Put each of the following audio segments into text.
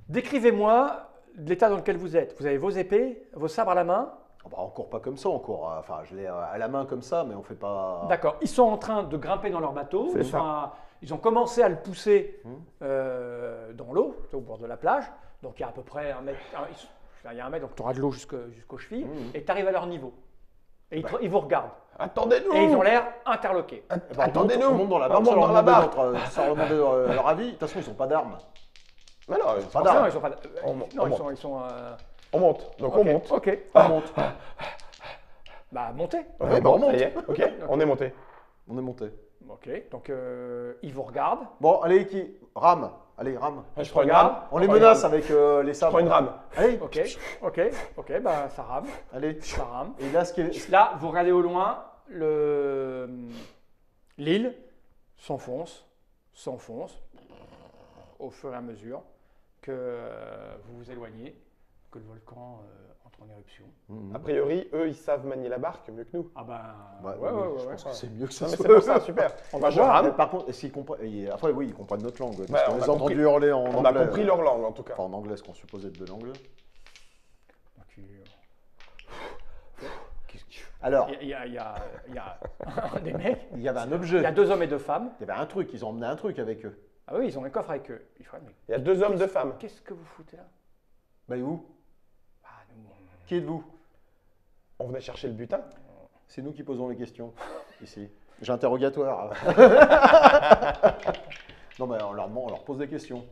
Décrivez-moi l'état dans lequel vous êtes. Vous avez vos épées, vos sabres à la main. Oh bah, on court pas comme ça, on court. Enfin, je l'ai à la main comme ça, mais on fait pas. D'accord. Ils sont en train de grimper dans leur bateau. C'est ça. Ils ont commencé à le pousser dans l'eau, au bord de la plage. Donc il y a à peu près un mètre. Il y a un mètre, donc tu auras de l'eau jusqu'aux chevilles. Et tu arrives à leur niveau. Et ils vous regardent. Attendez-nous. Et ils ont l'air interloqués. Attendez-nous. On monte dans la barque, On monte dans la barque. sans leur demander leur avis. De toute façon, ils n'ont pas d'armes. Mais non, Pas Non, d'armes. ils sont pas. Ils sont. on monte. Donc Ok, on monte. Ok. On monte. Bah montez. Ouais, bon, on monte. ça y est. Ok, on est monté. On est monté. Ok. Donc ils vous regardent. Bon, allez, qui rame. Allez, rame. Je prends une rame. On les menace avec les Je sabres. prends une rame. Allez, Ok. Bah ça rame. allez. Ça rame. Et là, ce qui est. Là, vous regardez au loin, l'île s'enfonce au fur et à mesure que vous vous éloignez, que le volcan entre en éruption. A priori, eux, ils savent manier la barque mieux que nous. Ah ben, Ouais, ouais. je pense que c'est mieux que ça. Non, mais c'est pour ça, super. On Moi, va je voir. rame. Mais par contre, est-ce qu'ils comprennent. Après, oui, ils comprennent notre langue. Parce Bah, qu'on on les a a entendus compris. hurler en On anglais. a compris leur langue, en tout cas. Enfin, en anglais, ce qu'on supposait être de l'anglais. Alors, Il y a un des mecs, il y avait un il objet. y a 2 hommes et 2 femmes. Il y avait un truc. Ils ont emmené un truc avec eux. Ah oui, ils ont un coffre avec eux. Il ferait, mais Il y a 2 hommes, 2 femmes. qu'est-ce que vous foutez là? Bah, où? Ah, nous, Qui êtes-vous? On venait chercher le butin. C'est nous qui posons les questions, ici. J'ai interrogatoire. Non, mais on leur pose des questions.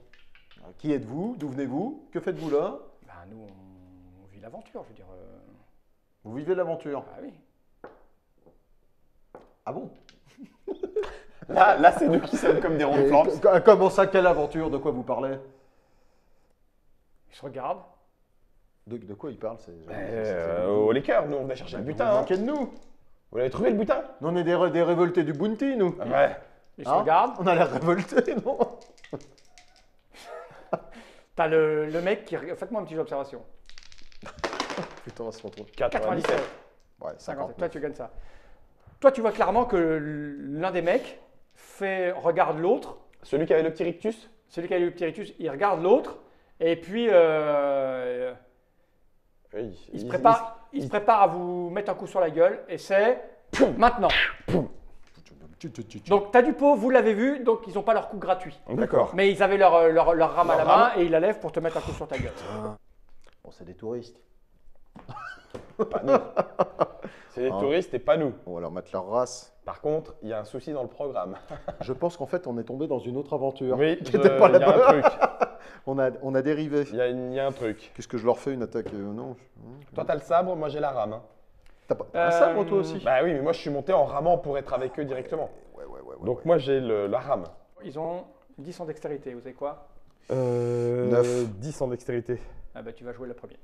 Qui êtes-vous? D'où venez-vous? Que faites-vous là? ben, nous, on vit l'aventure, je veux dire. Vous vivez l'aventure. Ah oui. Ah bon? Là c'est nous qui sommes comme des ronds de flammes. Comment ça? Quelle aventure? De quoi vous parlez? Ils se regardent. De quoi ils parlent? Au liqueur, nous, on venait chercher le Vous butin. Hein. manquez de nous. Vous l'avez trouvé, le butin? Nous, on est des révoltés du Bounty, nous. Ouais. Ils se Hein? regardent. On a l'air révoltés, non? T'as le mec qui. Faites-moi un petit jeu d'observation. Putain, on se retrouve. 97. Ouais, 57. 50. Toi, tu gagnes ça. Toi, tu vois clairement que l'un des mecs regarde l'autre. Celui qui avait le petit rictus? Celui qui a eu le petit rictus, il regarde l'autre. Et puis, Oui. il se prépare à vous mettre un coup sur la gueule. Et c'est maintenant. Donc, t'as du pot, vous l'avez vu. Donc, ils n'ont pas leur coup gratuit. D'accord. Mais ils avaient leur rame à la Leur main rame. et ils la lèvent pour te mettre un coup sur ta gueule. Bon, c'est des touristes. Pas nous. C'est les Ah. touristes et pas nous. On va leur mettre leur race. Par contre, il y a un souci dans le programme. Je pense qu'en fait, on est tombé dans une autre aventure. Oui, Qui était pas il y a la bonne. un truc. On a dérivé. Il y a un truc. Qu'est-ce que je leur fais? Une attaque? Non. Toi, t'as le sabre, moi j'ai la rame. Hein. T'as pas un sabre, toi aussi? Bah oui, mais moi je suis monté en ramant pour être avec eux directement. Ouais. Donc moi j'ai la rame. Ils ont 10 en dextérité. Vous savez quoi? 9. 10 en dextérité. Ah bah, tu vas jouer la première.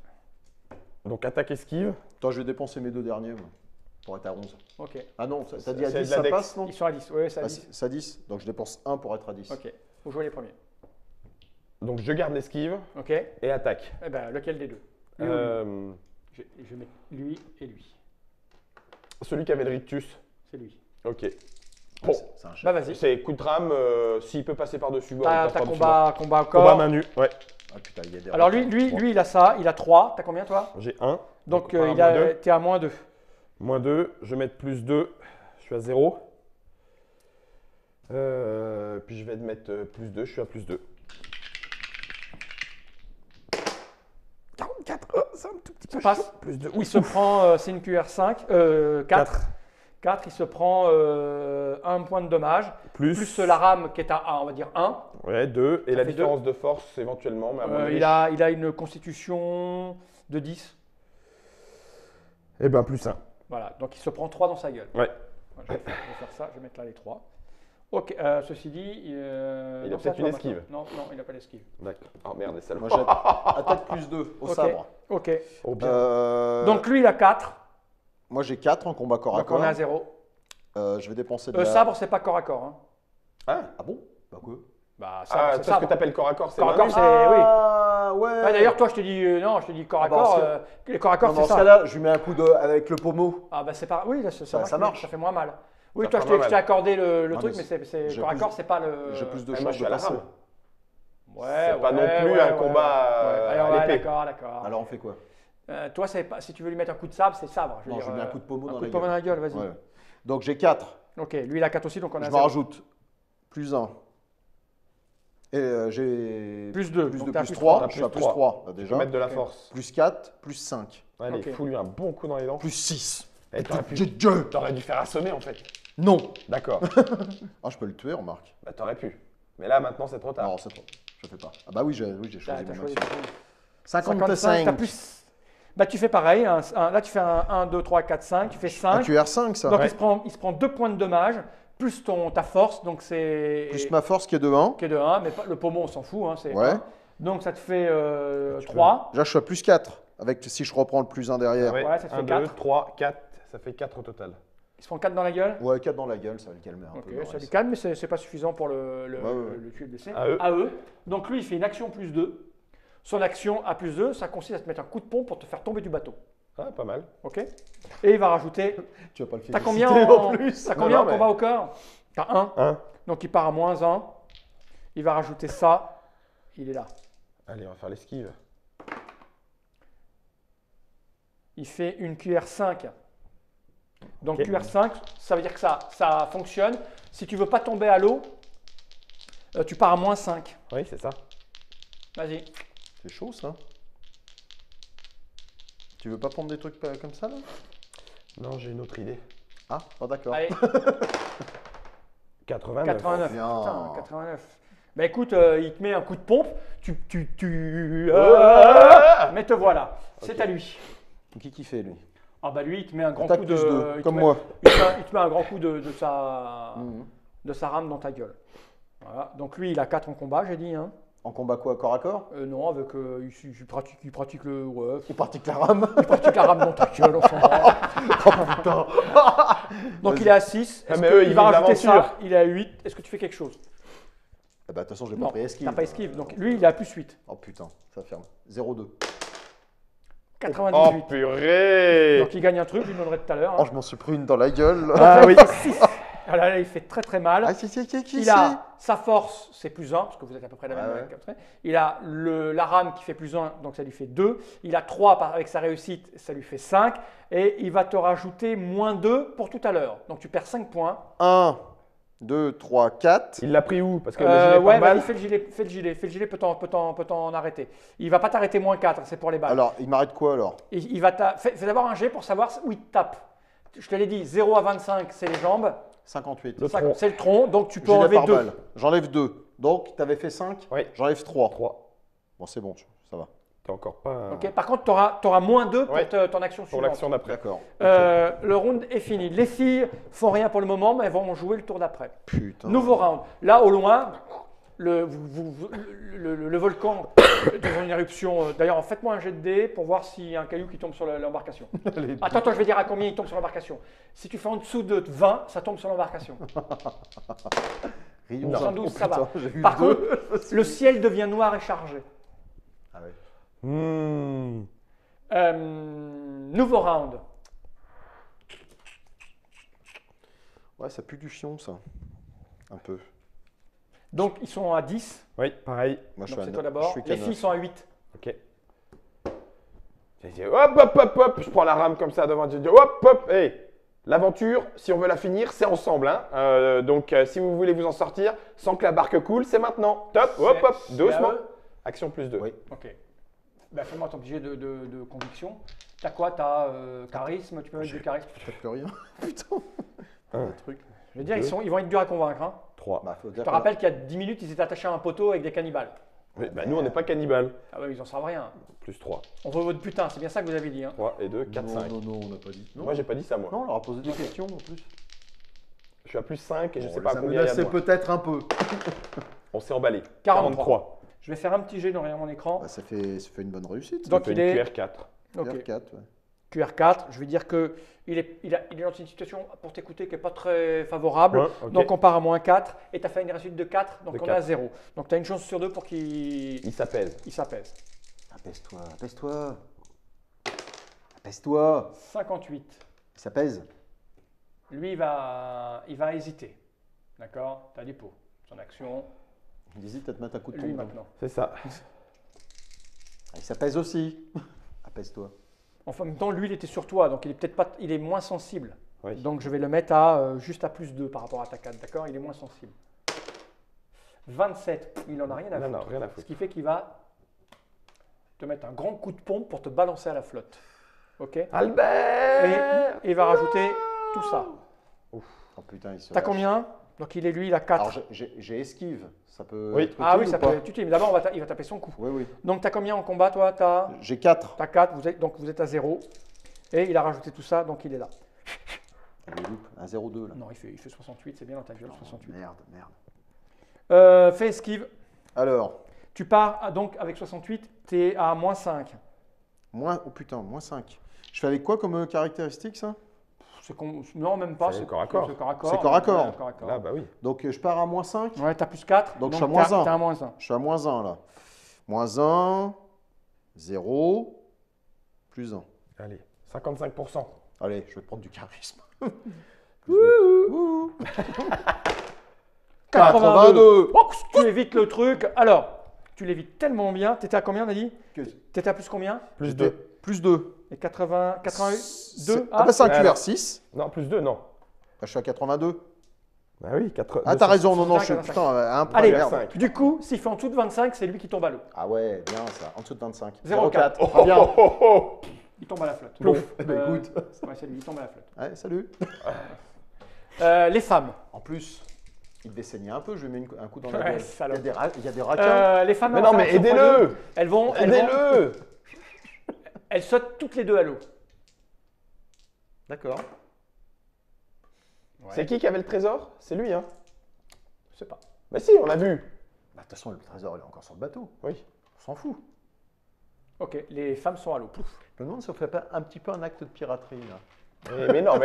Donc attaque esquive. Attends, je vais dépenser mes 2 derniers moi, pour être à 11. Ok. Ah non, t'as dit à C'est 10, de la ça dex. passe, non? Ils sont à 10. Oui, c'est à Ah, 10. c'est à 10. Donc je dépense 1 pour être à 10. Ok. Vous jouez les premiers. Donc je garde l'esquive Ok. Eh et attaque. ben, lequel des deux? Lui ou lui Euh, je vais mettre lui et lui. celui qui avait le rictus. C'est lui. Ok. Bon, C'est un chef. Bah, vas-y. c'est coup de rame. S'il peut passer par-dessus, bon, il T'as passe par-dessus. combat au corps. Combat main nue. Ouais. Ah putain, il y a des Alors, retards. lui, il a ça. Il a 3. T'as combien, toi? J'ai 1. Donc, par moins deux. t'es à moins 2. Moins 2. Je vais mettre plus 2. Je suis à 0. Puis je vais mettre plus 2. Je suis à plus 2. 44. Oh, c'est un tout petit peu Ça passe. chaud. Plus 2. Il se prend, c'est une QR5. 4. 4, il se prend 1 point de dommage. Plus la rame qui est à 1, on va dire 1. Ouais, 2. Et Ça la fait différence de force éventuellement. Mais à mon avis, Il a une constitution de 10. Eh ben plus 1. Voilà, donc il se prend 3 dans sa gueule. Ouais. Voilà, je vais faire ça, je vais mettre là les 3. Ok, ceci dit. Il non, a c'est à peut-être toi une esquive. maintenant. Non, il n'a pas l'esquive. D'accord. Oh merde, c'est Moi, j'ai attaque plus 2 au Ok. sabre. Ok. Oh bien. Donc lui, il a 4. Moi, j'ai 4 en combat corps à Donc on corps. est à 0. Je vais dépenser de la... Sabre, c'est pas corps à corps. Hein. Ah, Ah bon? Bah quoi? Bah, Ah, c'est toi, ce que sabre. tu appelles corps à corps, c'est Corps à corps, main-nue. c'est. Ah, ouais. Ouais, d'ailleurs, toi, je te dis non, je te dis corps à Ah, bah, corps. parce Les corps à corps, Non, c'est dans ce ça. cas-là, je lui mets un coup avec le pommeau. Ah, bah, c'est pas. Oui, là, ça Ça marche. Ça fait moins mal. Oui, Ça toi, fait je t'ai moins je t'ai accordé le Ah, truc, mais mais c'est j'ai corps à plus- corps, c'est pas le. J'ai plus de moi, je chances suis de à la passer. rame. Ouais, C'est pas non ouais, plus ouais, un ouais, combat ouais. à Ouais, l'épée. d'accord. Alors, on fait quoi? Toi, si tu veux lui mettre un coup de sabre, c'est sabre. Non, je lui mets un coup de pommeau un dans coup la de pommeau dans la gueule, vas-y. Ouais. Donc, j'ai 4. Ok, lui, il a 4 aussi, donc on a Je m'en zéro. rajoute plus 1. Et j'ai Plus 2. plus donc 2, t'as plus plus 3. trois. Je suis à Plus plus 3 Tu peux déjà. mettre de la Ok. force. Plus 4, plus 5. Allez, Ok. fous-lui un bon coup dans les dents. Plus 6. Eh, t'aurais pu- Dieu. T'aurais dû faire assommer en fait. Non. D'accord. Ah, je peux le tuer, remarque. Bah, t'aurais pu. Mais là, maintenant, c'est trop tard. Non, c'est trop. Je fais pas. Ah bah oui, j'ai T'as choisi mon choisi. maximum. 55, t'as plus. Bah, tu fais pareil. Là, tu fais un 1, 2, 3, 4, 5. Tu fais Un 5. QR5, ça. Donc, Ouais. il se prend 2 points de dommage, plus ta force. Donc, c'est. Plus ma force qui est devant. Qui est de 1, mais le pommeau, on s'en fout. Hein, c'est Ouais. 1. Donc, ça te fait 3. Déjà, je suis à plus 4. Avec, si je reprends le plus 1 derrière. Ouais, Ouais, ça te 1, fait 2, 4. 3, 4. Ça fait 4 au total. Il se prend 4 dans la gueule. Ouais, 4 dans la gueule, ça va le calmer un Ok, peu. le ça reste. lui calme, mais c'est pas suffisant pour le Ouais. tuer, le blesser. À eux. Donc lui, il fait une action plus 2. Son action à plus 2, ça consiste à te mettre un coup de pompe pour te faire tomber du bateau. Ah, pas mal. Ok. Et il va rajouter. Tu vas pas le T'as féliciter combien en en, plus. t'as combien Non, en mais- combat au corps? T'as 1. 1. Donc il part à moins 1. Il va rajouter ça. Il est là. Allez, on va faire l'esquive. Il fait une QR5. Donc Ok. QR5, ça veut dire que ça fonctionne. Si tu veux pas tomber à l'eau, tu pars à moins 5. Oui, c'est ça. Vas-y. C'est chaud, ça. Tu veux pas prendre des trucs comme ça, là? Non, j'ai une autre idée. Ah, oh, d'accord. Allez, 89. 89. Bien. Putain, 89. Bah écoute, il te met un coup de pompe. Mais te voilà. C'est Ok. à lui. Qui fait, lui? Ah bah lui, il te met un grand Attaque coup plus de. 2, il te comme met- moi. Il te met un grand coup de Mhm. sa rame dans ta gueule. Voilà. Donc lui, il a 4 en combat, j'ai dit. Hein. En combat quoi? Corps à corps? Non, avec il pratique le. Ouais, Il pratique la rame. il pratique la rame dans ta gueule, on s'en va. Donc il est à 6. Ah, mais eux, ils il va vivent rajouter ça. l'aventure. Il est à 8. Est-ce que tu fais quelque chose? Eh bah, de toute façon, j'ai Non, pas pris esquive. t'as pas esquive. Donc lui, il est à plus 8. Oh putain, ça ferme. 0,2. 98. Oh purée. Donc il gagne un truc, je lui demanderai tout à l'heure. Oh, je m'en suis pris une dans la gueule. Ah oui. Voilà, là, il fait très très mal. Ah, qui Il c'est? a sa force, c'est plus 1, parce que vous êtes à peu près la même. Ouais, ouais. qu'après. Il a la rame qui fait plus 1, donc ça lui fait 2. Il a 3 avec sa réussite, ça lui fait 5. Et il va te rajouter moins 2 pour tout à l'heure. Donc tu perds 5 points. 1, 2, 3, 4. Il l'a pris où? Parce que le gilet Ouais, pare-balles. vas-y, fais le gilet. Fais le gilet, peut t'en arrêter. Il va pas t'arrêter moins 4, c'est pour les balles. Alors, il m'arrête quoi alors? Il va fais d'abord un jet pour savoir où il te tape. Je te l'ai dit, 0 à 25, c'est les jambes. 58. Le tronc. C'est le tronc, donc tu peux Gilet enlever 2. pare-balles. J'enlève 2. Donc, tu avais fait 5? Oui. J'enlève 3. 3. Bon, c'est bon, ça va. T'es encore pas. Ok. Par contre, tu auras moins 2 pour Ouais. ton action Pour suivante. l'action d'après. D'accord. Le round est fini. Les filles font rien pour le moment, mais elles vont jouer le tour d'après. Putain. Nouveau round. Là, au loin, le volcan est dans une éruption. D'ailleurs, faites-moi un jet de dés pour voir s'il y a un caillou qui tombe sur l'embarcation. Attends, je vais dire à combien il tombe sur l'embarcation. Si tu fais en dessous de 20, ça tombe sur l'embarcation. Rions. 72, ça va. Putain, j'ai eu Par 2. contre, le ciel devient noir et chargé. Ah ouais. Nouveau round. Ouais, ça pue du chion, ça. Un peu. Donc, ils sont à 10. Oui, pareil. Moi, je Donc, suis c'est à toi 9. d'abord. Je suis Les qu'à filles 9. sont à 8. Ok. J'ai dit, hop, hop, hop, hop. Je prends la rame comme ça devant. J'ai dit, hop, hop. Hey, l'aventure, si on veut la finir, c'est ensemble. Hein. Donc, si vous voulez vous en sortir sans que la barque coule, c'est maintenant. Top, hop, hop. C'est à Doucement. eux. Action plus 2. Oui. Ok. Bah, fais-moi ton budget de conviction. T'as quoi? T'as charisme? Tu peux mettre du charisme? T'as plus rien. Putain. Un. Le truc. Je veux dire, ils vont être durs à convaincre. Hein. 3. Bah, faut dire Je te que- rappelle qu'il y a 10 minutes, ils étaient attachés à un poteau avec des cannibales. Oui, bah, nous, on n'est pas cannibales. Ah ouais, ils en savent rien. Plus 3. On veut votre putain, c'est bien ça que vous avez dit. Hein. 3 et 2, 4, non, 5. non, non, on n'a pas dit. Non, Moi, j'ai pas dit ça, moi. non, on leur a posé des questions en plus. Je suis à plus 5 et je Bon, sais pas ça combien il y a de menaçait moi. peut-être un peu. On s'est emballé. 43. Je vais faire un petit jet derrière mon écran. Bah, ça fait une bonne réussite. Donc, Ça fait il une est- QR4. Ok. QR4, ouais. QR4, je vais dire qu'il est, il est dans une situation pour t'écouter qui n'est pas très favorable. Ouais, ok. Donc on part à -4 et tu as fait une réussite de 4, donc De on est à 4. 0. Donc tu as une chance sur 2 pour qu'il Il s'apaise. s'apaise. Apaise-toi, apaise-toi. Apaise-toi. 58. Ça pèse. Lui, il va hésiter. D'accord? Tu as des pots. Son action, Il hésite à te mettre un coup de lui tombe. maintenant. C'est ça. Et ça pèse aussi. Apaise-toi. En même temps, lui, il était sur toi, donc il est peut-être pas, il est moins sensible. Oui. Donc je vais le mettre à juste à +2 par rapport à ta 4, d'accord? Il est moins sensible. 27, il en a rien à Non, foutre. non, rien à Ce foutre. qui fait qu'il va te mettre un grand coup de pompe pour te balancer à la flotte. Ok? Et Albert il va rajouter tout ça. Oh putain, il se T'as lâche. combien? Donc il est lui, il a 4. Alors j'ai esquive. Ça peut Oui. être utile Ah oui, ou ça pas peut être utile. Mais d'abord, il va taper son coup. Oui, oui. Donc tu as combien en combat, toi? T'as J'ai 4. 4, donc vous êtes à 0. Et il a rajouté tout ça, donc il est là. Allez, loupe. Un 0,2 là. Non, il fait 68, c'est bien dans ta gueule, 68. Merde. Fais esquive. Alors, Tu pars donc avec 68, tu es à -5. oh putain, -5. Je fais avec quoi comme caractéristique ça? Non, même pas. C'est corps à corps. C'est corps à corps. C'est corps à corps. Ouais, corps à corps. Là, bah oui. Donc je pars à -5. Ouais, t'as +4. Donc, je suis à -1. T'as un -1. Je suis à -1 là. -1, 0, +1. Allez, 55%. Allez, je vais te prendre du charisme. 82. Oh, tu évites le truc. Alors, tu l'évites tellement bien. T'étais à combien, on a dit? Que- T'étais à plus combien? Plus J'étais 2. +2. Et 82? Ah bah c'est un alors. QR6. Non, plus 2, non. Bah, je suis à 82. Bah oui, 4. Ah t'as raison, non, non, je suis 85. putain, un point Allez, de merde. 5. du coup, s'il fait en dessous de 25, c'est lui qui tombe à l'eau. Ah ouais, bien ça, en dessous de 25. 0,4. Très bien. Oh. Il tombe à la flotte. Bon, eh ben, écoute. Ouais, c'est lui, il tombe à la flotte. Ouais, salut. Les femmes. En plus, il devait saigner un peu, je lui mets un coup dans la Ouais, gueule. salaud. Il y a des raquins. Les femmes. Mais on non, va mais faire action aidez-le. x2. Elles Aidez-le. elles sautent toutes les deux à l'eau. D'accord. C'est qui avait le trésor? C'est lui, hein? Je sais pas. Bah si, on l'a vu. Bah, de toute façon, le trésor il est encore sur le bateau. Oui. On s'en fout. Ok, les femmes sont à l'eau. Pouf. Je me demande si on ferait pas un petit peu un acte de piraterie là. Mais non, on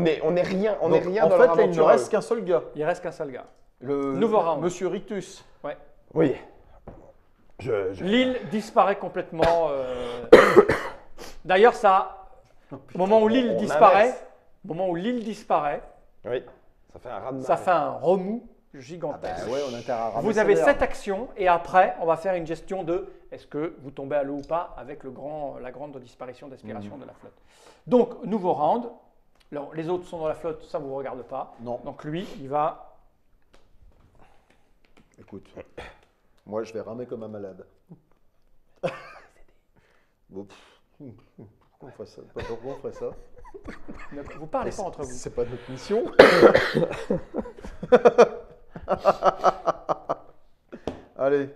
est rien, on est Donc, rien en dans fait, leur là, il ne aventure. reste qu'un seul gars. Il reste qu'un seul gars. Le Nouveau round. Monsieur Rictus. Ouais. Oui. L'île disparaît complètement. D'ailleurs, ça, au moment où l'île On disparaît, inverse. Oui. Ça fait un raz de ça fait un remous Ah gigantesque. bah ouais, on a intérêt à ramasser Vous avez l'air. 7 actions et après, on va faire une gestion de est-ce que vous tombez à l'eau ou pas avec la grande disparition d'aspiration de la flotte. Donc, nouveau round. Alors, les autres sont dans la flotte, ça ne vous regarde pas. Non. Donc, lui, il va. Écoute, moi je vais ramer comme un malade. Bon, pourquoi on ferait ça? Pourquoi on ferait ça? Vous parlez pas entre vous. C'est pas notre mission. Allez,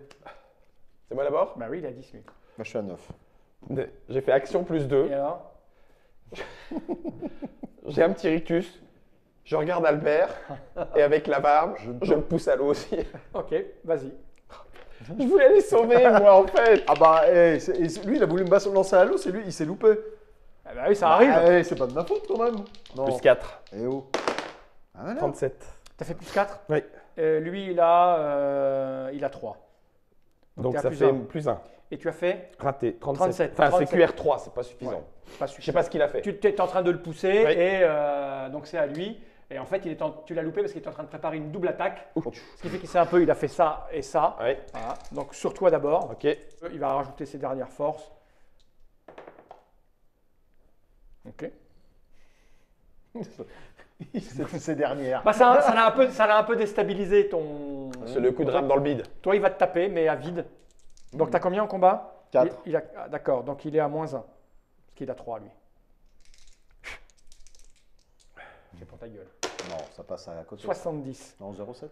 C'est moi d'abord? Bah oui, il a 10 minutes. moi je suis à 9. J'ai fait action plus 2. Et alors? J'ai un petit rictus. Je regarde Albert. Et avec la barbe, je le pousse à l'eau aussi. Ok, vas-y. Je voulais les sauver, moi, en fait. Ah bah, lui il a voulu me lancer à l'eau, c'est lui, il s'est loupé. Ah bah oui, ça arrive. Ah, c'est pas de ma faute quand même. Non. Plus 4. Eh oh. Ah voilà. 37. T'as fait plus 4? Oui. Lui, il a 3. Donc t'es à ça plus fait un. plus 1. Et tu as fait Raté. 37. 37. Enfin, 37. c'est QR3, c'est pas suffisant. pas Je sais pas ce qu'il a fait. Tu es en train de le pousser Oui. et donc c'est à lui. Et en fait, tu l'as loupé parce qu'il est en train de préparer une double attaque. Ce qui fait qu'il sait un peu, il a fait ça et ça. Oui. Voilà. Donc sur toi d'abord. Ok. Il va rajouter ses dernières forces. Ok. C'est ses dernières. Bah, ça l'a un peu déstabilisé ton. C'est le coup de rame dans le bide. Toi, il va te taper, mais à vide. Donc, tu as combien en combat? 4. D'accord, donc il est à -1. Parce qu'il a 3, lui. C'est pour ta gueule. Non, ça passe à côté. 70. Non, 0,7.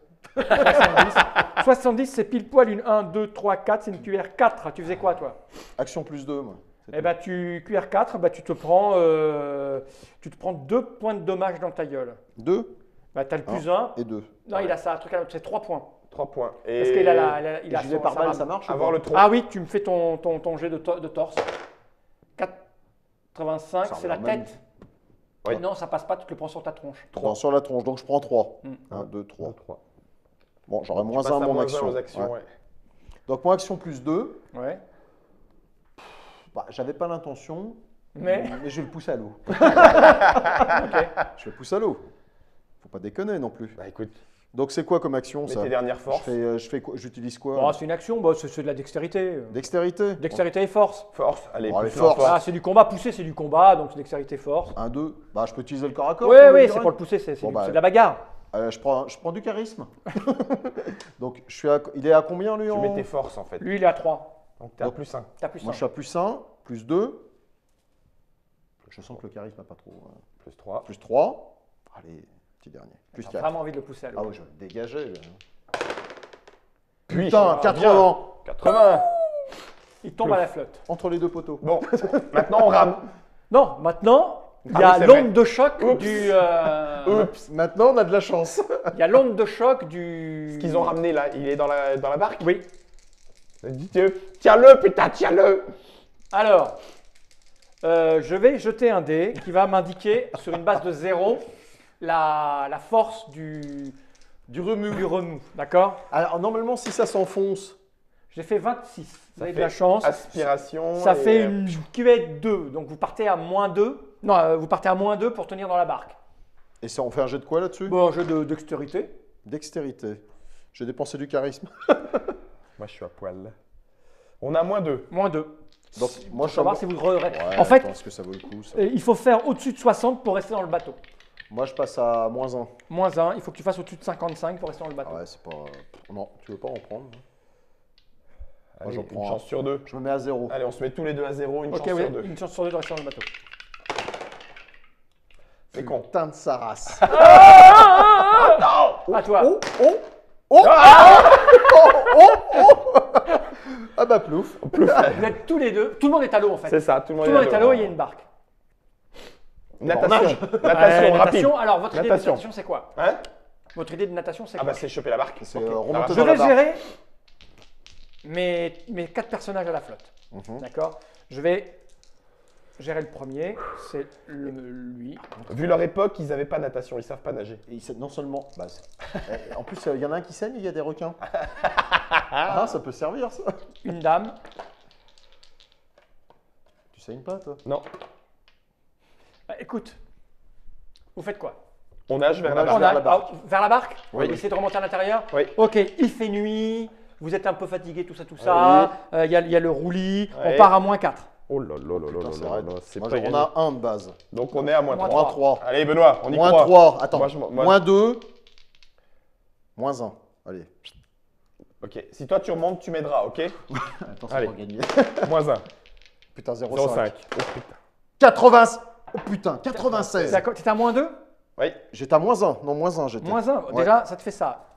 70, c'est pile poil une 1, 2, 3, 4. C'est une QR4. Tu faisais quoi, toi? Action plus 2, moi. Eh ben, QR4, bah, tu te prends 2 points de dommage dans ta gueule. 2 Bah, tu as le plus 1. et 2. Non, il a ça, un truc à l'autre, c'est 3 points. 3 points. Et Parce qu'il a Et je vais par balle, ça marche ou avoir pas le tronc. Ah oui, tu me fais ton jet de torse. 85, Ça c'est la revient même. tête. Oui. Non, ça passe pas, tu te le prends sur ta tronche. Non, sur la tronche, donc je prends 3. Mm. 1, 2, 3. 3. Bon, j'aurai Tu moins passes 1 à à mon moins action. un aux actions, Ouais. ouais. Donc, mon action plus 2, Ouais. bah, j'avais pas l'intention, Mais, je vais le pousser à l'eau. ok. Je le pousse à l'eau. Faut pas déconner non plus. Bah écoute, Donc, c'est quoi comme action mets ça? tes dernières forces. Je fais quoi? J'utilise quoi? Bon, c'est une action, bon, c'est de la dextérité. Dextérité. Dextérité et force. Force, allez, Bon, allez, pousse force. toi. Ah, c'est du combat, pousser c'est du combat, donc c'est dextérité force. 1, 2. Bah, je peux utiliser le corps à corps. Oui, pour le oui, virer. c'est pour le pousser, c'est Bon, bah, c'est de la bagarre. Je prends du charisme. Donc, il est à combien lui Tu en... mets tes forces en fait. Lui, il est à 3. Donc t'es à Donc, plus 1. T'as plus Moi, 1. je suis à plus 1, plus 2. Je sens que le charisme n'a pas trop. Plus 3. Plus 3. Allez, petit dernier. Plus J'ai 4. vraiment envie de le pousser à Ah l'eau. oui, je vais le dégager. là. Puis, Putain, ah, 80 80. Il tombe à la flotte. entre les deux poteaux. Bon, maintenant on rame. Non, maintenant, il y Ah a oui, c'est l'onde vrai. de choc Oups. du. Oups. Maintenant, on a de la chance. Il y a l'onde de choc du. Ce qu'ils ont ramené là, il est dans la barque. Oui. Tiens-le, putain, tiens-le. Alors, je vais jeter un dé qui va m'indiquer sur une base de 0 la force du remous. D'accord? Alors, normalement, si ça s'enfonce, J'ai fait 26. Vous avez de fait la chance. Aspiration. Ça et- fait une cuvette 2. Donc vous partez à -2. Non, vous partez à -2 pour tenir dans la barque. et ça, on fait un jet de quoi là-dessus? Bon, un jeu de dextérité. Dextérité. J'ai dépensé du charisme. Moi je suis à poil. On a -2. -2. Donc, moi, je suis Savoir à... si vous regrettez. Ouais, En fait, attends, est-ce que ça vaut le coup ça il faut faire au-dessus de 60 pour rester dans le bateau. Moi, je passe à moins 1. -1, il faut que tu fasses au-dessus de 55 pour rester dans le bateau. Ah ouais, c'est pas. Non, tu veux pas en prendre? Allez, j'en une prends un. chance sur 2. Je me mets à 0. Allez, on se met tous les deux à 0, une Ok, chance oui, sur 2. une chance sur 2 de rester dans le bateau. C'est con. Putain de sa race. À toi. Oh, oh, oh, Ah bah plouf. Vous êtes tous les deux. Tout le monde est à l'eau en fait. C'est ça, tout le monde Tout le monde est à l'eau et il y a une barque. Natation. Ouais, Natation, rapide. natation. Alors, votre idée de Natation. natation, c'est quoi? Hein? Votre idée de natation, c'est Ah quoi? bah c'est choper la barque. C'est Ok, ça remonter marche. Je dans la vais barque. gérer mes 4 personnages à la flotte. Mhm. D'accord? Je vais gérer le premier, c'est lui. Vu leur époque, ils n'avaient pas natation, ils savent pas nager. Et non seulement. Bah, en plus, il y en a un qui saigne, il y a des requins. Ah, ça peut servir ça. Une dame. Tu saignes pas, toi? Non. Bah, écoute, vous faites quoi? On nage vers la On barque. nage vers la barque. Vers la barque? Oui. Vous essayez de remonter à l'intérieur? Oui. Ok, il fait nuit, vous êtes un peu fatigué, tout ça. Il y a le roulis, Oui. on part à -4. Oh là là là là Putain, là c'est là raide. là, c'est Moi, pas on gagné. a un de base. Donc on est à Moins -3. Moins 3. Allez Benoît, on y Moins croit. 3. Attends. Moi, Moins 2. Moins 1. Allez. Ok, si toi tu remontes, tu m'aideras, ok? Attends, c'est Allez. pas gagné. -1. Putain, 0,5. 0,5. Oh putain. 80. Oh putain, 96. D'accord, tu es à -2? Oui. J'étais à moins 1. Non, moins 1, j'étais. -1, Ouais. déjà, ça te fait ça.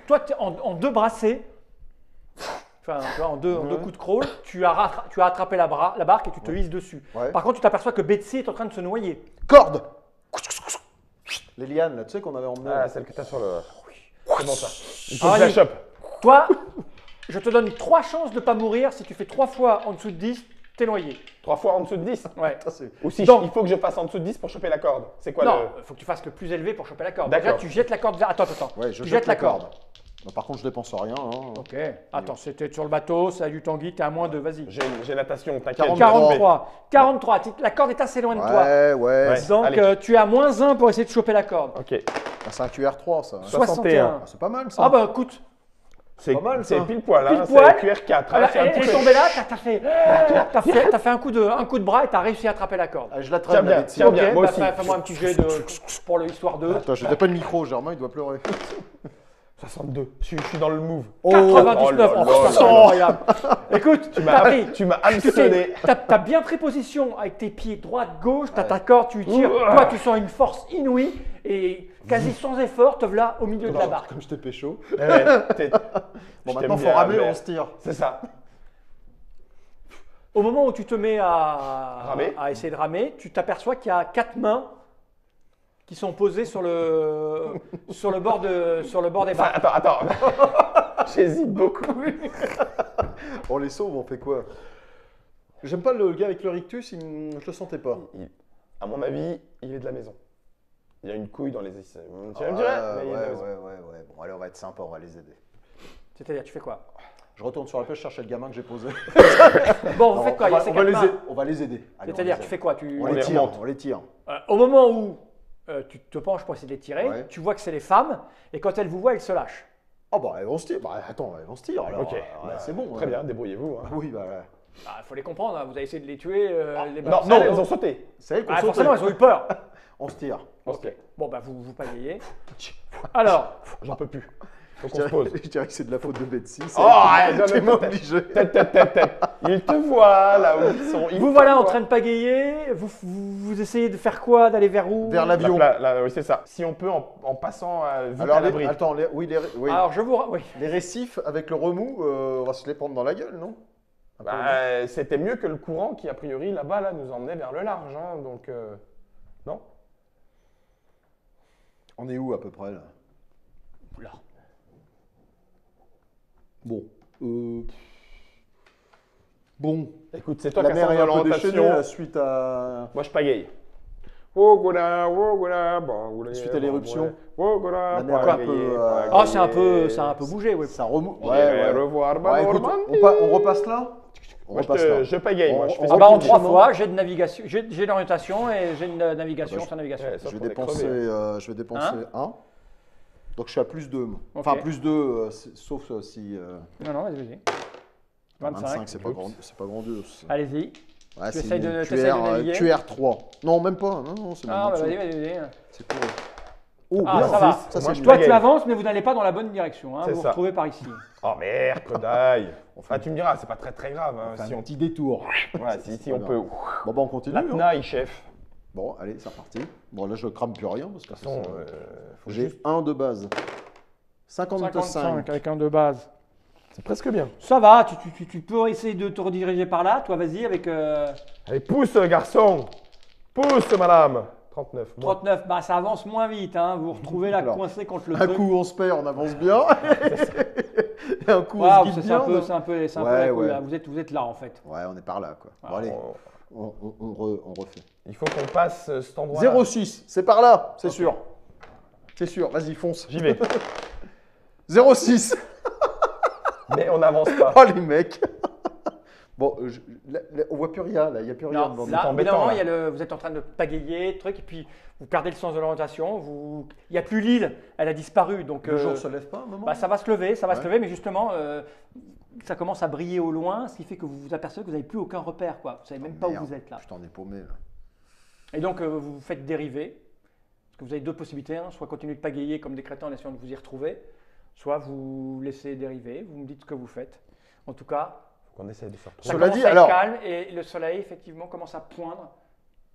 Toi, en 2 brassées, enfin, tu vois, en deux coups de crawl, tu as attrapé la barque et tu te hisses dessus. Ouais. Par contre, tu t'aperçois que Betsy est en train de se noyer. Corde. Les lianes, là, tu sais qu'on avait emmené. Ah, celle que t'as sur le. C'est bon ça. Il faut Ah, que je la allez. chope. Toi, je te donne 3 chances de ne pas mourir. Si tu fais 3 fois en dessous de 10, t'es noyé. 3 fois en dessous de 10. Ouais. Putain, c'est- Ou si Donc- il faut que je fasse en dessous de 10 pour choper la corde. C'est quoi Non, il faut que tu fasses le plus élevé pour choper la corde. Déjà, D'accord. tu jettes la corde vers... Attends. Ouais, je tu jette jettes la corde. Non, par contre, je dépense rien. Hein. Ok. Attends, c'était sur le bateau, ça a du Tanguy, t'es à -2, vas-y. J'ai natation, t'inquiète. 43. 43. La corde est assez loin de toi. Ouais, ouais. Ouais. Donc, allez. tu es à -1 pour essayer de choper la corde. Ok. Ah, c'est un QR3, ça. 61. Ah, c'est pas mal, ça. Ah bah écoute, C'est Pas mal, ça. c'est pile poil, hein. Pile poil. C'est QR4. elle, Hein, c'est un elle petit est peu- tombée là, t'as fait un coup de bras et t'as réussi à attraper la corde. Ah, je la Tiens traîne, bien, la Betsy. tiens Ok, bien. moi bah, aussi. fais-moi un petit jet pour l'histoire 2. Attends, j'ai pas de micro, Germain, il doit pleurer. 62. Je suis dans le move. 99, oh là oh, putain, là c'est là. incroyable. Écoute, Tu t'as pris. m'as hameçonné. T'as bien pris position avec tes pieds droite, gauche, t'as ta corde, tu tires. Toi, tu sens une force inouïe et quasi sans effort, te voilà au milieu de la barque. Comme je t'ai pécho. Ouais, Bon, je maintenant, t'aime faut bien, ramer, mais- on se tire. C'est ça. Au moment où tu te mets à Ramer. essayer de ramer, tu t'aperçois qu'il y a 4 mains qui sont posées sur le bord des barques. Attends. J'hésite beaucoup. On les sauve, on fait quoi? J'aime pas le gars avec le rictus, je le sentais pas. À mon avis, il est de la maison. Il y a une couille dans les... Tu vas me dire, mais il est de la maison. Ouais. Bon, allez, on va être sympa, on va les aider. C'est-à-dire, tu fais quoi? Je retourne sur la pêche chercher le gamin que j'ai posé. Bon, vous Non, faites quoi? Il y a ces on va quatre mains. on va les aider. Allez, C'est-à-dire, on tu les fais aide. quoi? On les les tire, remonte. on les tire. Au moment où tu te penches pour essayer de les tirer, Ouais. tu vois que c'est les femmes, et quand elles vous voient, elles se lâchent. Ah bah, elles vont se tirer. Bah, attends, elles vont se tirer. Alors, Ok, c'est bon. Très bien, débrouillez-vous. Hein. Oui, bah, Il faut les comprendre, hein. Vous avez essayé de les tuer, les Non, balancer. non, elles ont sauté. c'est elles qu'on Ah, saute. forcément, elles ont eu peur. On se tire. Ok. Bon, bah, vous pagayez. Alors, J'en peux plus. Faut Je qu'on se pose. dirais que c'est de la faute de Betsy. Oh, arrête, non, mais obligé. Tête. Ils te voient là où ils sont. vous voilà en train de pagayer. Vous essayez de faire quoi? D'aller vers où? Vers l'avion. Oui, c'est ça. Si on peut, en passant vite Alors, à l'abri. attends, oui. Alors, oui. Les récifs avec le remous, on va se les prendre dans la gueule, non? Un peu, non Bah, c'était mieux que le courant qui, a priori, là-bas, là, nous emmenait vers le large. Hein, donc, non. On est où à peu près là? Là. Bon. Bon. Écoute, c'est toi La qui as mer sens est de un peu déchaînée l'orientation. là, suite à. Moi, je pagaye. Suite à l'éruption. La mer est un peu, Ah, ça a un peu bougé, oui. Ça remonte. Revoir, Ouais, écoute, on repasse là? On Moi, repasse là. je pagaye. Moi, je fais On ça Ah bah en tout le 3 temps. fois, j'ai de navigation, j'ai d'orientation et j'ai de navigation, Ah bah, sans navigation. Ouais, sauf Je qu'on vais est dépenser, crevé. je vais dépenser Hein 1. Donc je suis à plus 2. Ok. Enfin, plus 2, sauf si. Non, vas-y. 25. c'est pas grandiose. Allez-y. Ouais, Tu c'est essayes de- une t'essayes de naviguer QR3. Non, même pas. Non, c'est même Ah, en bah dessous. vas-y. C'est pourri. Oh, Ah, bien. ça va. Ça, Moi, c'est je Toi, pagaye. tu avances, mais vous n'allez pas dans la bonne direction. Hein. C'est Vous vous ça. retrouvez par ici. Oh merde, Kodaï. Ah, tu me diras, c'est pas très grave. Hein, Enfin, si un on, petit détour. voilà, si pas on peut. grave. Bon, bah, on continue. La hein. tenaille, chef. Bon, allez, c'est reparti. Bon, là, je crame plus rien parce que De toute façon, faut j'ai juste- 1 de base. 55. avec un de base. C'est presque bien. Ça va, tu peux essayer de te rediriger par là. Toi, vas-y, avec Allez, pousse, garçon. Pousse, madame. 39. moi. 39. Bah, ça avance moins vite. Hein. Vous vous retrouvez là Alors, coincé contre le Un truc. coup, on se perd, on avance bien. Et un coup, Waouh, on se guide c'est bien. un peu Ouais, la couille, ouais. là. Vous êtes là en fait. Ouais, on est par là, quoi. Bon, Ah, allez, On- on refait. Il faut qu'on passe cet endroit. 06, c'est par là, c'est sûr. C'est sûr, vas-y, fonce. J'y vais. 06. Mais on n'avance pas. Oh, les mecs. Bon, on voit plus rien, là, il n'y a plus rien Non, devant nous. là, embêtant, évidemment, là. vous êtes en train de pagayer, truc, et puis vous perdez le sens de l'orientation. Il n'y a plus l'île, elle a disparu. Donc, Le jour se lève pas, à un moment bah, ça va se lever, Ouais. mais justement, ça commence à briller au loin, ce qui fait que vous vous apercevez que vous n'avez plus aucun repère. Quoi. Vous ne savez même pas où Merde. vous êtes là. Putain, on est paumé, là. Et donc, vous vous faites dériver, parce que vous avez deux possibilités, hein, soit continuer de pagayer comme des crétins en essayant de vous y retrouver, soit vous laissez dériver, vous me dites ce que vous faites. En tout cas, Faut qu'on essaye de se retrouver. ça Cela commence dit, à être alors- calme et le soleil, effectivement, commence à poindre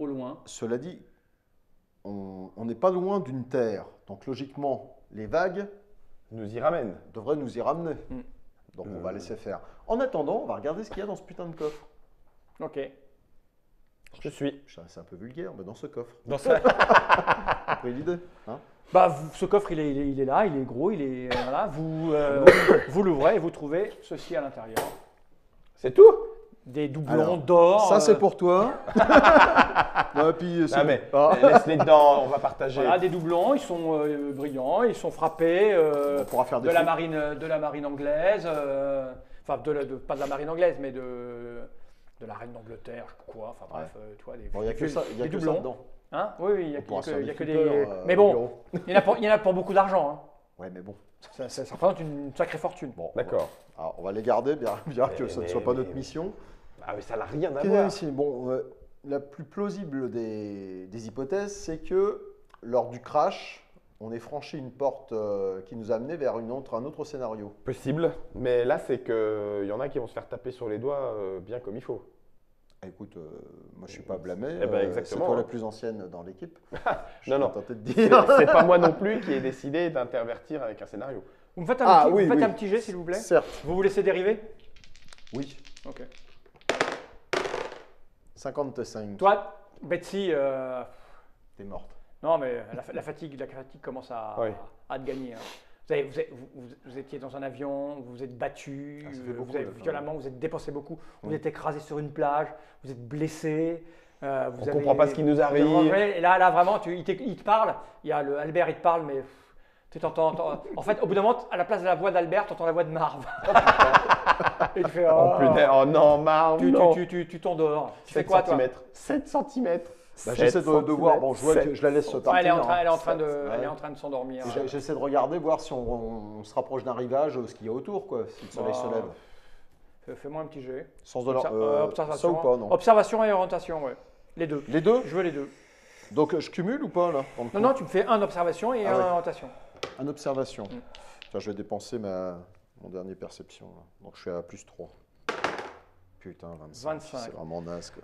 au loin. Cela dit, on n'est pas loin d'une terre. Donc, logiquement, les vagues Nous y ramène. devraient nous y ramener. Mm. Donc, on va laisser faire. En attendant, on va regarder ce qu'il y a dans ce putain de coffre. Ok. Je suis. C'est un peu vulgaire, mais dans ce coffre. Dans ça. T'as pris l'idée, hein? Bah, ce coffre, il est là, il est gros, il est voilà. Vous l'ouvrez et vous trouvez ceci à l'intérieur. C'est tout. Des doublons Alors, d'or. Ça, c'est pour toi. Ouais, puis, c'est- Non mais Ah. laisse-les dedans, on va partager. Voilà, des doublons, ils sont brillants, ils sont frappés On pourra faire des de la photos. marine anglaise, enfin pas de la marine anglaise, mais de la reine d'Angleterre, je sais pas quoi, enfin bref, tu vois, Bon, il n'y a que ça, il y a des que ça doublons. dedans. Hein, oui, il y a, On pourra il y a que- faire il y a que flippers, des. Mais au bon, bureau. il y en a pour beaucoup d'argent. Hein. Ouais, mais bon. Ça représente une sacrée fortune. Bon, D'accord. alors, on va les garder, bien que ce ne soit pas notre mission. Ah mais ça n'a rien à Qu'est-ce voir. que c'est Bon, la plus plausible des hypothèses, c'est que lors du crash, on ait franchi une porte qui nous a amené vers un autre scénario. Possible, mais là c'est que il y en a qui vont se faire taper sur les doigts bien comme il faut. Ah, écoute, moi je suis pas blâmé. Eh ben, c'est exactement, toi hein. la plus ancienne dans l'équipe. Je Non, suis non. tenté de C'est dire. c'est pas moi non plus qui ai décidé d'intervertir avec un scénario. Vous me faites un, Ah, petit, vous oui, me faites oui. un petit jet, s'il vous plaît. Certes, Vous diriez dériver. oui. Ok. 55. Toi, Betsy, T'es morte. non, mais la fatigue commence à Oui. te gagner. Hein. Vous étiez dans un avion, vous vous êtes battu, Ah, ça fait beaucoup, vous avez là, quand violemment, vous êtes dépensé beaucoup, vous Oui. êtes écrasé sur une plage, vous êtes blessé. On ne comprend pas ce qui nous arrive. Et là vraiment, il te parle. Il y a Albert, il te parle, mais tu t'entends. En fait, au bout d'un moment, à la place de la voix d'Albert, tu entends la voix de Marv. Et tu fais Oh, putain, oh non, Marv, non. tu t'endors. Tu fais 7 quoi, toi? cm. 7 cm. Bah, j'essaie de voir, bon, je vois que je la laisse partir. Elle est en hein. train de, Ouais. elle est en train de s'endormir. J'essaie de regarder, voir si on se rapproche d'un rivage, ce qu'il y a autour, quoi, si le soleil se lève. Fais-moi un petit jet. Sans de la- Observation. ça ou pas, non? Observation et orientation, ouais. Les deux. Les deux? Je veux les deux. Donc je cumule ou pas là dans le Non, coup non, tu me fais un observation et Ah un ouais. orientation. En observation. Tiens, je vais dépenser mon dernier perception. Là. Donc je suis à plus 3. Putain, 25. 25. C'est vraiment naze, quoi.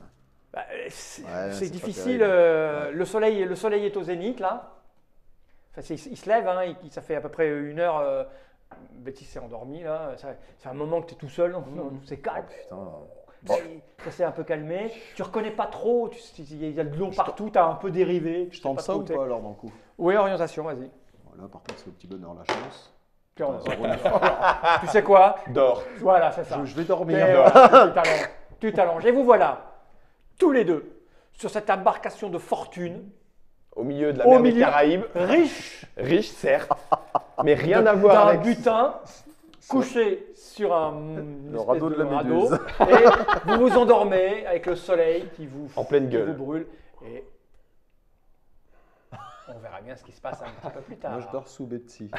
Bah, c'est Ouais, c'est pas difficile. terrible. Le soleil est au zénith là. Enfin, il se lève, hein, ça fait à peu près 1 heure. Betty s'est endormie là. C'est un moment que tu es tout seul, c'est calme. Putain. Ça s'est un peu calmé. Tu reconnais pas trop. Il y a de l'eau partout. Tu as un peu dérivé. Je tente ça ou t'es. pas alors dans le coup? Oui, orientation, vas-y. Voilà, par contre, c'est le petit bonheur, la chance. Puis on- Putain, 0,9. Tu sais quoi? Dors. Voilà, c'est ça. Je vais dormir. Et voilà, tu t'allonges. Et vous voilà, tous les deux, sur cette embarcation de fortune, Au milieu de la Au mer des milieu. Caraïbes. riche Riche, certes. Mais rien à voir d'un avec. butin, couché sur Le espèce radeau de la méduse. et vous vous endormez avec le soleil qui vous, En pleine qui gueule. vous brûle. Et on verra bien ce qui se passe un petit peu plus tard. Moi, je dors sous Betsy.